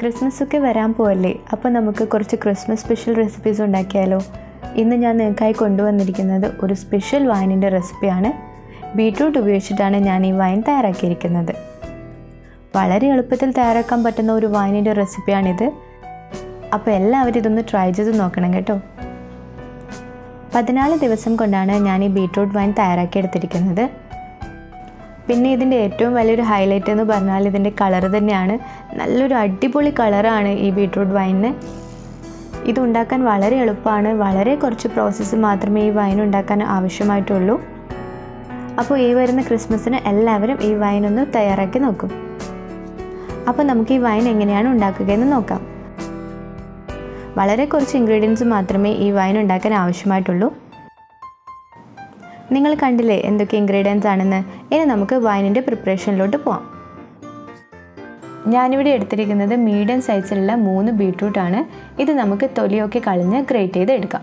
Christmas ഒക്കെ വരാൻ പോവല്ലേ, അപ്പോൾ നമുക്ക് കുറച്ച് ക്രിസ്മസ് സ്പെഷ്യൽ റെസിപ്പീസ് ഉണ്ടാക്കിയാലോ. ഇന്ന് ഞാൻ നിങ്ങൾക്കായി കൊണ്ടുവന്നിരിക്കുന്നത് ഒരു സ്പെഷ്യൽ വൈനിൻ്റെ റെസിപ്പിയാണ്. ബീട്രൂട്ട് ഉപയോഗിച്ചിട്ടാണ് ഞാൻ ഈ വൈൻ തയ്യാറാക്കിയിരിക്കുന്നത്. വളരെ എളുപ്പത്തിൽ തയ്യാറാക്കാൻ പറ്റുന്ന ഒരു വൈനിൻ്റെ റെസിപ്പിയാണിത്. അപ്പോൾ എല്ലാവരും ഇതൊന്ന് ട്രൈ ചെയ്ത് നോക്കണം കേട്ടോ. 14 ദിവസം കൊണ്ടാണ് ഞാൻ ഈ ബീട്രൂട്ട് വൈൻ തയ്യാറാക്കിയെടുത്തിരിക്കുന്നത്. പിന്നെ ഇതിൻ്റെ ഏറ്റവും വലിയൊരു ഹൈലൈറ്റ് എന്ന് പറഞ്ഞാൽ ഇതിൻ്റെ കളർ തന്നെയാണ്. നല്ലൊരു അടിപൊളി കളറാണ് ഈ ബീട്രൂട്ട് വൈനിന്. ഇത് ഉണ്ടാക്കാൻ വളരെ എളുപ്പമാണ്. വളരെ കുറച്ച് പ്രോസസ്സ് മാത്രമേ ഈ വൈൻ ഉണ്ടാക്കാൻ ആവശ്യമായിട്ടുള്ളൂ. അപ്പോൾ ഈ വരുന്ന ക്രിസ്മസിന് എല്ലാവരും ഈ വൈൻ ഒന്ന് തയ്യാറാക്കി നോക്കും. അപ്പോൾ നമുക്ക് ഈ വൈൻ എങ്ങനെയാണ് ഉണ്ടാക്കുകയെന്ന് നോക്കാം. വളരെ കുറച്ച് ഇൻഗ്രീഡിയൻസ് മാത്രമേ ഈ വൈൻ ഉണ്ടാക്കാൻ ആവശ്യമായിട്ടുള്ളൂ. നിങ്ങൾ കണ്ടില്ലേ എന്തൊക്കെ ഇൻഗ്രീഡിയൻസ് ആണെന്ന്. ഇനി നമുക്ക് വൈനിൻ്റെ പ്രിപ്പറേഷനിലോട്ട് പോവാം. ഞാനിവിടെ എടുത്തിരിക്കുന്നത് മീഡിയം സൈസിലുള്ള 3 ബീട്രൂട്ടാണ്. ഇത് നമുക്ക് തൊലിയൊക്കെ കളഞ്ഞ് ഗ്രേറ്റ് ചെയ്ത് എടുക്കാം.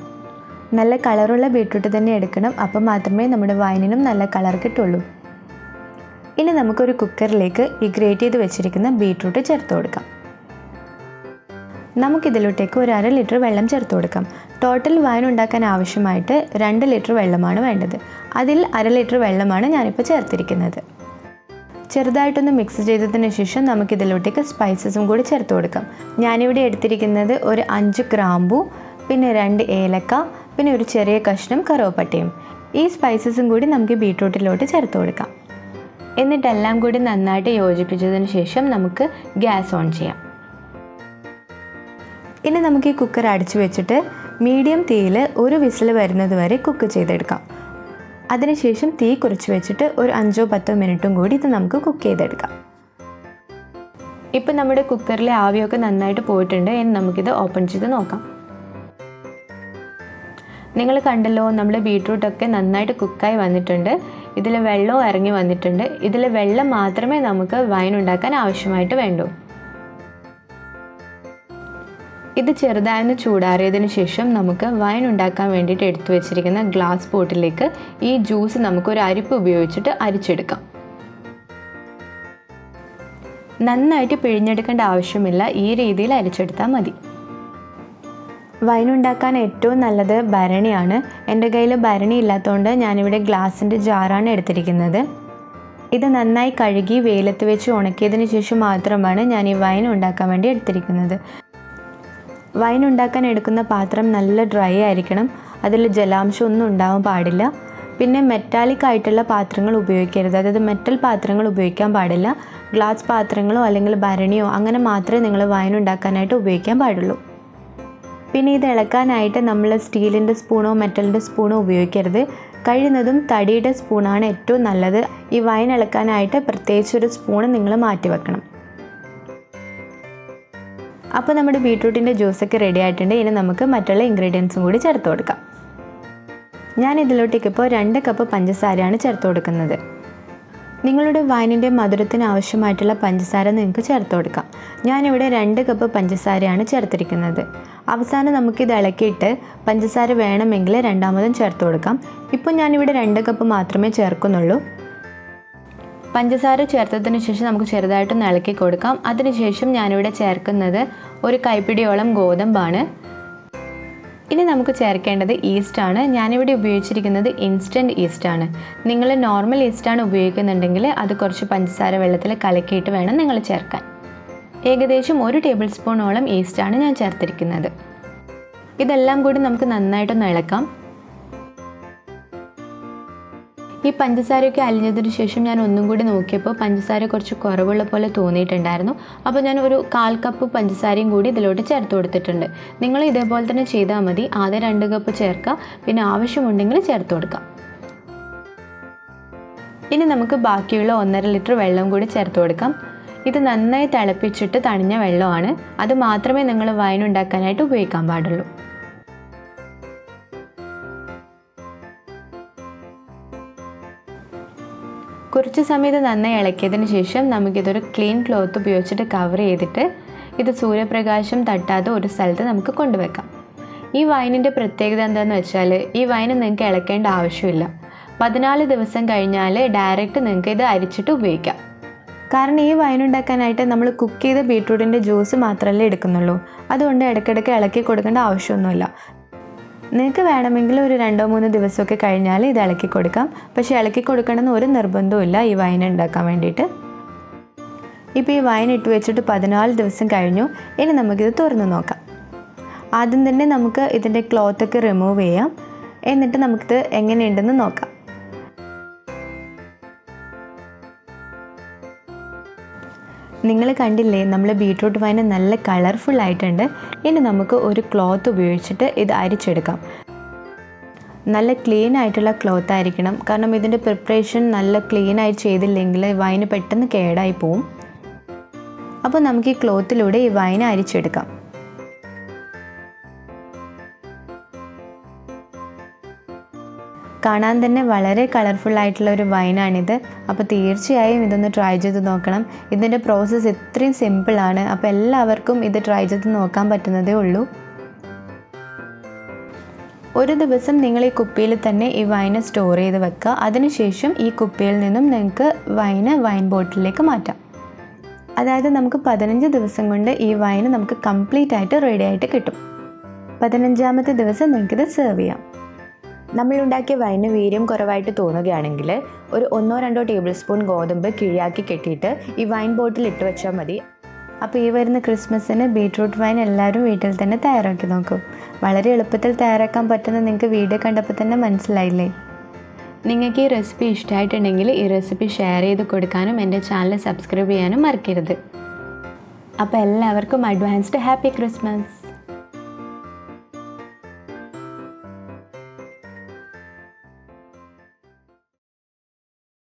നല്ല കളറുള്ള ബീട്രൂട്ട് തന്നെ എടുക്കണം. അപ്പം മാത്രമേ നമ്മുടെ വൈനിനും നല്ല കളർ കിട്ടുള്ളൂ. ഇനി നമുക്കൊരു കുക്കറിലേക്ക് ഈ ഗ്രേറ്റ് ചെയ്ത് വെച്ചിരിക്കുന്ന ബീട്രൂട്ട് ചേർത്ത് കൊടുക്കാം. നമുക്കിതിലോട്ടേക്ക് ഒരു 1/2 ലിറ്റർ വെള്ളം ചേർത്ത് കൊടുക്കാം. ടോട്ടൽ വൈൻ ഉണ്ടാക്കാൻ ആവശ്യമായിട്ട് 2 ലിറ്റർ വെള്ളമാണ് വേണ്ടത്. അതിൽ 1/2 ലിറ്റർ വെള്ളമാണ് ഞാനിപ്പോൾ ചേർത്തിരിക്കുന്നത്. ചെറുതായിട്ടൊന്ന് മിക്സ് ചെയ്തതിന് ശേഷം നമുക്കിതിലോട്ടേക്ക് സ്പൈസസും കൂടി ചേർത്ത് കൊടുക്കാം. ഞാനിവിടെ എടുത്തിരിക്കുന്നത് ഒരു 5 ഗ്രാമ്പു, പിന്നെ 2 ഏലക്ക, പിന്നെ ഒരു ചെറിയ കഷ്ണം കറുവപ്പട്ടയും. ഈ സ്പൈസസും കൂടി നമുക്ക് ബീട്രൂട്ടിലോട്ട് ചേർത്ത് കൊടുക്കാം. എന്നിട്ടെല്ലാം കൂടി നന്നായിട്ട് യോജിപ്പിച്ചതിന് ശേഷം നമുക്ക് ഗ്യാസ് ഓൺ ചെയ്യാം. ഇനി നമുക്ക് ഈ കുക്കർ അടച്ചു വെച്ചിട്ട് മീഡിയം തീയിൽ ഒരു വിസിൽ വരുന്നത് വരെ കുക്ക് ചെയ്തെടുക്കാം. അതിനുശേഷം തീ കുറച്ച് വെച്ചിട്ട് ഒരു 5-10 മിനിറ്റും കൂടി ഇത് നമുക്ക് കുക്ക് ചെയ്തെടുക്കാം. ഇപ്പം നമ്മുടെ കുക്കറിലെ ആവിയൊക്കെ നന്നായിട്ട് പോയിട്ടുണ്ട്. ഇനി നമുക്കിത് ഓപ്പൺ ചെയ്ത് നോക്കാം. നിങ്ങൾ കണ്ടല്ലോ, നമ്മുടെ ബീട്രൂട്ടൊക്കെ നന്നായിട്ട് കുക്കായി വന്നിട്ടുണ്ട്. ഇതിൽ വെള്ളവും ഇറങ്ങി വന്നിട്ടുണ്ട്. ഇതിൽ വെള്ളം മാത്രമേ നമുക്ക് വൈൻ ഉണ്ടാക്കാൻ ആവശ്യമായിട്ട് വേണ്ടൂ. ഇത് ചെറുതായൊന്ന് ചൂടാറിയതിന് ശേഷം നമുക്ക് വൈൻ ഉണ്ടാക്കാൻ വേണ്ടിയിട്ട് എടുത്തു വെച്ചിരിക്കുന്ന ഗ്ലാസ് പോട്ടിലേക്ക് ഈ ജ്യൂസ് നമുക്കൊരു അരിപ്പ് ഉപയോഗിച്ചിട്ട് അരിച്ചെടുക്കാം. നന്നായിട്ട് പിഴിഞ്ഞെടുക്കേണ്ട ആവശ്യമില്ല. ഈ രീതിയിൽ അരിച്ചെടുത്താൽ മതി. വൈൻ ഉണ്ടാക്കാൻ ഏറ്റവും നല്ലത് ഭരണിയാണ്. എൻ്റെ കയ്യിൽ ഭരണി ഇല്ലാത്തതുകൊണ്ട് ഞാനിവിടെ ഗ്ലാസിൻ്റെ ജാറാണ് എടുത്തിരിക്കുന്നത്. ഇത് നന്നായി കഴുകി വെയിലത്ത് വെച്ച് ഉണക്കിയതിന് ശേഷം മാത്രമാണ് ഞാൻ ഈ വൈൻ ഉണ്ടാക്കാൻ വേണ്ടി എടുത്തിരിക്കുന്നത്. വൈൻ ഉണ്ടാക്കാൻ എടുക്കുന്ന പാത്രം നല്ല ഡ്രൈ ആയിരിക്കണം. അതിൽ ജലാംശം ഒന്നും ഉണ്ടാവാൻ പാടില്ല. പിന്നെ മെറ്റാലിക് ആയിട്ടുള്ള പാത്രങ്ങൾ ഉപയോഗിക്കരുത്. അതായത് മെറ്റൽ പാത്രങ്ങൾ ഉപയോഗിക്കാൻ പാടില്ല. ഗ്ലാസ് പാത്രങ്ങളോ അല്ലെങ്കിൽ ഭരണിയോ അങ്ങനെ മാത്രമേ നിങ്ങൾ വൈൻ ഉണ്ടാക്കാനായിട്ട് ഉപയോഗിക്കാൻ പാടുള്ളൂ. പിന്നെ ഇത് ഇളക്കാനായിട്ട് നമ്മൾ സ്റ്റീലിൻ്റെ സ്പൂണോ മെറ്റലിൻ്റെ സ്പൂണോ ഉപയോഗിക്കരുത്. കഴിയുന്നതും തടിയുടെ സ്പൂണാണ് ഏറ്റവും നല്ലത്. ഈ വൈൻ ഇളക്കാനായിട്ട് പ്രത്യേകിച്ചൊരു സ്പൂണ് നിങ്ങൾ മാറ്റി വെക്കണം. അപ്പോൾ നമ്മുടെ ബീട്രൂട്ടിൻ്റെ ജ്യൂസൊക്കെ റെഡി ആയിട്ടുണ്ട്. ഇനി നമുക്ക് മറ്റുള്ള ഇൻഗ്രീഡിയൻസും കൂടി ചേർത്ത് കൊടുക്കാം. ഞാൻ ഇതിലോട്ടേക്ക് ഇപ്പോൾ 2 കപ്പ് പഞ്ചസാരയാണ് ചേർത്ത് കൊടുക്കുന്നത്. നിങ്ങളുടെ വൈനിൻ്റെ മധുരത്തിന് ആവശ്യമായിട്ടുള്ള പഞ്ചസാര നിങ്ങൾക്ക് ചേർത്ത് കൊടുക്കാം. ഞാനിവിടെ 2 കപ്പ് പഞ്ചസാരയാണ് ചേർത്തിരിക്കുന്നത്. അവസാനം നമുക്കിത് ഇളക്കിയിട്ട് പഞ്ചസാര വേണമെങ്കിൽ രണ്ടാമതും ചേർത്ത് കൊടുക്കാം. ഇപ്പോൾ ഞാനിവിടെ 2 കപ്പ് മാത്രമേ ചേർക്കുന്നുള്ളൂ. പഞ്ചസാര ചേർത്തതിന് ശേഷം നമുക്ക് ചെറുതായിട്ടൊന്ന് ഇളക്കി കൊടുക്കാം. അതിനുശേഷം ഞാനിവിടെ ചേർക്കുന്നത് ഒരു കൈപ്പിടിയോളം ഗോതമ്പാണ്. ഇനി നമുക്ക് ചേർക്കേണ്ടത് ഈസ്റ്റാണ്. ഞാനിവിടെ ഉപയോഗിച്ചിരിക്കുന്നത് ഇൻസ്റ്റൻറ്റ് ഈസ്റ്റാണ്. നിങ്ങൾ നോർമൽ ഈസ്റ്റാണ് ഉപയോഗിക്കുന്നുണ്ടെങ്കിൽ അത് കുറച്ച് പഞ്ചസാര വെള്ളത്തിൽ കലക്കിയിട്ട് വേണം നിങ്ങൾ ചേർക്കാൻ. ഏകദേശം 1 ടേബിൾ സ്പൂണോളം ഈസ്റ്റാണ് ഞാൻ ചേർത്തിരിക്കുന്നത്. ഇതെല്ലാം കൂടി നമുക്ക് നന്നായിട്ടൊന്ന് ഇളക്കാം. ഈ പഞ്ചസാരയൊക്കെ അലിഞ്ഞതിന് ശേഷം ഞാൻ ഒന്നും കൂടി നോക്കിയപ്പോൾ പഞ്ചസാര കുറച്ച് കുറവുള്ള പോലെ തോന്നിയിട്ടുണ്ടായിരുന്നു. അപ്പോൾ ഞാൻ ഒരു 1/4 കപ്പ് പഞ്ചസാരയും കൂടി ഇതിലോട്ട് ചേർത്ത് കൊടുത്തിട്ടുണ്ട്. നിങ്ങൾ ഇതേപോലെ തന്നെ ചെയ്താൽ മതി. ആദ്യം 2 കപ്പ് ചേർക്കുക, പിന്നെ ആവശ്യമുണ്ടെങ്കിൽ ചേർത്ത് കൊടുക്കാം. ഇനി നമുക്ക് ബാക്കിയുള്ള 1.5 ലിറ്റർ വെള്ളം കൂടി ചേർത്ത് കൊടുക്കാം. ഇത് നന്നായി തിളപ്പിച്ചിട്ട് തണിഞ്ഞ വെള്ളമാണ്. അത് മാത്രമേ നിങ്ങൾ വൈൻ ഉണ്ടാക്കാനായിട്ട് ഉപയോഗിക്കാൻ പാടുള്ളൂ. കുറച്ച് സമയം ഇത് നന്നായി ഇളക്കിയതിന് ശേഷം നമുക്കിതൊരു ക്ലീൻ ക്ലോത്ത് ഉപയോഗിച്ചിട്ട് കവർ ചെയ്തിട്ട് ഇത് സൂര്യപ്രകാശം തട്ടാതെ ഒരു സ്ഥലത്ത് നമുക്ക് കൊണ്ടുവെക്കാം. ഈ വൈനിൻ്റെ പ്രത്യേകത എന്താണെന്ന് വെച്ചാൽ ഈ വൈന് നിങ്ങൾക്ക് ഇളക്കേണ്ട ആവശ്യമില്ല. 14 ദിവസം കഴിഞ്ഞാൽ ഡയറക്റ്റ് നിങ്ങൾക്ക് ഇത് അരിച്ചിട്ട് ഉപയോഗിക്കാം. കാരണം ഈ വൈൻ ഉണ്ടാക്കാനായിട്ട് നമ്മൾ കുക്ക് ചെയ്ത ബീട്രൂട്ടിൻ്റെ ജ്യൂസ് മാത്രമല്ലേ എടുക്കുന്നുള്ളൂ. അതുകൊണ്ട് ഇടയ്ക്കിടയ്ക്ക് ഇളക്കി കൊടുക്കേണ്ട ആവശ്യമൊന്നുമില്ല. നിങ്ങൾക്ക് വേണമെങ്കിൽ ഒരു 2-3 ദിവസമൊക്കെ കഴിഞ്ഞാൽ ഇത് ഇളക്കി കൊടുക്കാം. പക്ഷേ ഇളക്കി കൊടുക്കണമെന്ന് ഒരു നിർബന്ധവുമില്ല ഈ വൈൻ ഉണ്ടാക്കാൻ വേണ്ടിയിട്ട്. ഇപ്പോൾ ഈ വൈൻ ഇട്ട് വെച്ചിട്ട് 14 ദിവസം കഴിഞ്ഞു. ഇനി നമുക്കിത് തുറന്ന് നോക്കാം. ആദ്യം തന്നെ നമുക്ക് ഇതിൻ്റെ ക്ലോത്തൊക്കെ റിമൂവ് ചെയ്യാം. എന്നിട്ട് നമുക്കിത് എങ്ങനെയുണ്ടെന്ന് നോക്കാം. നിങ്ങൾ കണ്ടില്ലേ, നമ്മൾ ബീട്രൂട്ട് വൈൻ നല്ല കളർഫുൾ ആയിട്ടുണ്ട്. ഇനി നമുക്ക് ഒരു ക്ലോത്ത് ഉപയോഗിച്ചിട്ട് ഇത് അരിച്ചെടുക്കാം. നല്ല ക്ലീൻ ആയിട്ടുള്ള ക്ലോത്ത് ആയിരിക്കണം. കാരണം ഇതിൻ്റെ പ്രിപ്പറേഷൻ നല്ല ക്ലീനായി ചെയ്തില്ലെങ്കിൽ വൈന് പെട്ടെന്ന് കേടായി പോവും. അപ്പോൾ നമുക്ക് ഈ ക്ലോത്തിലൂടെ ഈ വൈൻ അരിച്ചെടുക്കാം. കാണാൻ തന്നെ വളരെ കളർഫുൾ ആയിട്ടുള്ള ഒരു വൈനാണിത്. അപ്പോൾ തീർച്ചയായും ഇതൊന്ന് ട്രൈ ചെയ്ത് നോക്കണം. ഇതിൻ്റെ പ്രോസസ്സ് ഇത്രയും സിമ്പിളാണ്. അപ്പോൾ എല്ലാവർക്കും ഇത് ട്രൈ ചെയ്ത് നോക്കാൻ പറ്റുന്നതേ ഉള്ളൂ. ഒരു ദിവസം നിങ്ങൾ ഈ കുപ്പിയിൽ തന്നെ ഈ വൈന് സ്റ്റോർ ചെയ്ത് വെക്കുക. അതിനുശേഷം ഈ കുപ്പിയിൽ നിന്നും നിങ്ങൾക്ക് വൈൻ ബോട്ടിലേക്ക് മാറ്റാം. അതായത് നമുക്ക് 15 ദിവസം കൊണ്ട് ഈ വൈന് നമുക്ക് കംപ്ലീറ്റ് ആയിട്ട് റെഡി ആയിട്ട് കിട്ടും. 15ാമത്തെ ദിവസം നിങ്ങൾക്കിത് സെർവ് ചെയ്യാം. നമ്മളുണ്ടാക്കിയ വൈന് വീര്യം കുറവായിട്ട് തോന്നുകയാണെങ്കിൽ ഒരു 1-2 ടേബിൾ സ്പൂൺ ഗോതമ്പ് കിഴിയാക്കി കെട്ടിയിട്ട് ഈ വൈൻ ബോട്ടിൽ ഇട്ട് വെച്ചാൽ മതി. അപ്പോൾ ഈ വരുന്ന ക്രിസ്മസിന് ബീട്രൂട്ട് വൈൻ എല്ലാവരും വീട്ടിൽ തന്നെ തയ്യാറാക്കി നോക്കും. വളരെ എളുപ്പത്തിൽ തയ്യാറാക്കാൻ പറ്റുന്ന നിങ്ങൾക്ക് വീഡിയോ കണ്ടപ്പോൾ തന്നെ മനസ്സിലായില്ലേ. നിങ്ങൾക്ക് ഈ റെസിപ്പി ഇഷ്ടമായിട്ടുണ്ടെങ്കിൽ ഈ റെസിപ്പി ഷെയർ ചെയ്ത് കൊടുക്കാനും എൻ്റെ ചാനൽ സബ്സ്ക്രൈബ് ചെയ്യാനും മറക്കരുത്. അപ്പോൾ എല്ലാവർക്കും അഡ്വാൻസ്ഡ് ഹാപ്പി ക്രിസ്മസ്.